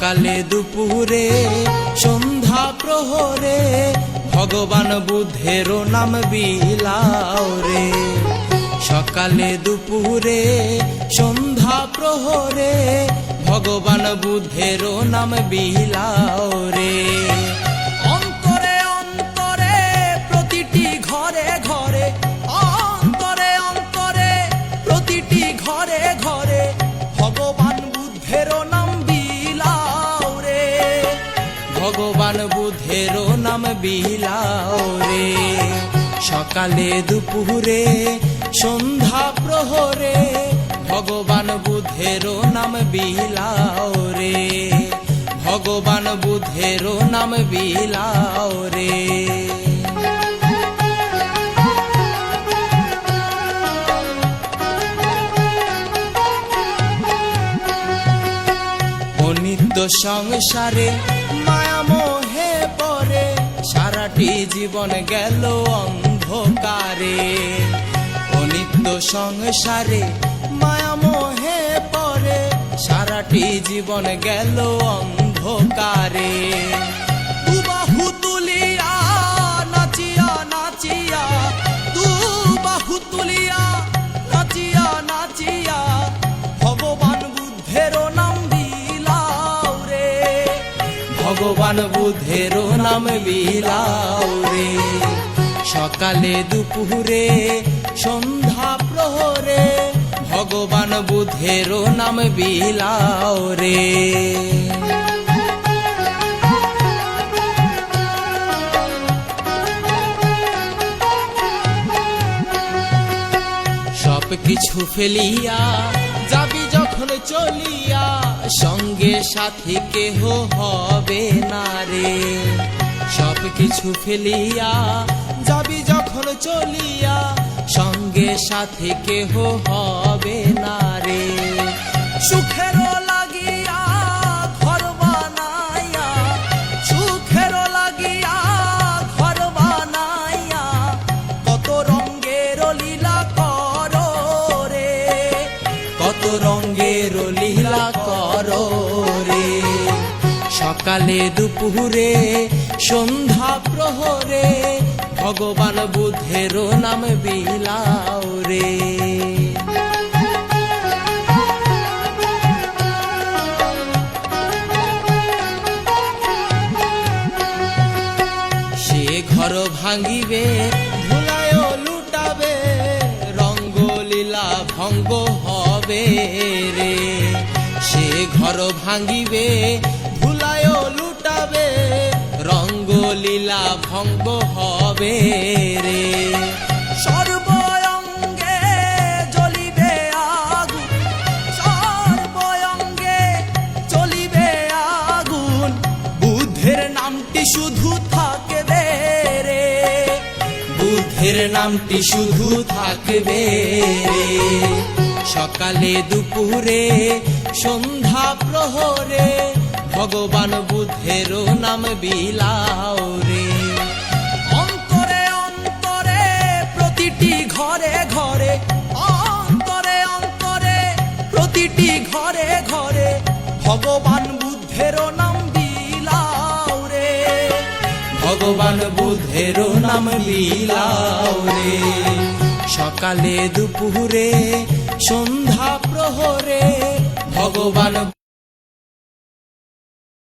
সকালে দুপুরে সন্ধ্যা প্রহরে ভগবান বুদ্ধের নাম বিলাও রে। সকালে দুপুরে সন্ধ্যা প্রহরে ভগবান বুদ্ধের নাম বিলাও রে। অন্তরে অন্তরে প্রতিটি ঘরে ঘরে, অন্তরে অন্তরে প্রতিটি ঘরে ঘরে ভগবান বুদ্ধের নাম বিলাও রে। ভগবান বুদ্ধের নাম বিলাও রে। সকালে দুপুরে সন্ধ্যা প্রহরে ভগবান বুদ্ধের নাম বিলাও রে। ভগবান বুদ্ধের নাম বিলাও রে। অনিত্য সংসারে মায়া মোহে পড়ে সারাটি জীবন গেল অন্ধকারে। অনিত্য সংসারে মায়া মোহে পড়ে সারাটি জীবন গেল অন্ধকারে। দুবাহু তুলিয়া নাচিয়া নাচিয়া, দুবাহু তুলিয়া নাচিয়া নাচিয়া ভগবান বুদ্ধের নাম বিলাও রে। ভগবান বুদ্ধের নাম বিলাও রে। সকালে দুপুরে সন্ধ্যা প্রহরে ভগবান বুদ্ধের নাম বিলাও রে। সব কিছু ফেলিয়া যাবি যখন চলিয়া, সঙ্গে সাথী কেহ হবে না রে। সব কিছু ফেলিয়া যাবি যখন চলিয়া, সঙ্গে সাথী কেহ হবে না রে। সুখের লাগিয়া ঘর বানাইয়া, সুখের লাগিয়া ঘর বানাইয়া কত রঙ্গের লীলা করো রে। কত রঙ্গের লীলা করো রে। সকালে দুপুরে সন্ধ্যা প্রহরে ভগবান বুদ্ধের নাম বিলাও রে। সে ঘর ভাঙিবে ধুলায় লুটাবে, রঙ্গলীলা ভঙ্গ হবে রে। সে ঘর ভাঙিবে ধুলায় লুটাবে, রঙ্গলীলা ভঙ্গ হবে রে। সর্বঙ্গে জ্বলিবে আগুন, সর্বঙ্গে জ্বলিবে আগুন, বুদ্ধের নামটি শুধু থাকবে রে। বুদ্ধের নামটি শুধু থাকবে রে। সকালে দুপুরে সন্ধ্যা প্রহরে ভগবান বুদ্ধের নাম বিলাও রে। অন্তরে অন্তরে প্রতিটি ঘরে ঘরে, অন্তরে অন্তরে প্রতিটি ঘরে ঘরে ভগবান বুদ্ধের নাম বিলাও রে। ভগবান বুদ্ধের নাম বিলাও রে। সকালে দুপুরে সন্ধ্যা প্রহরে ভগবান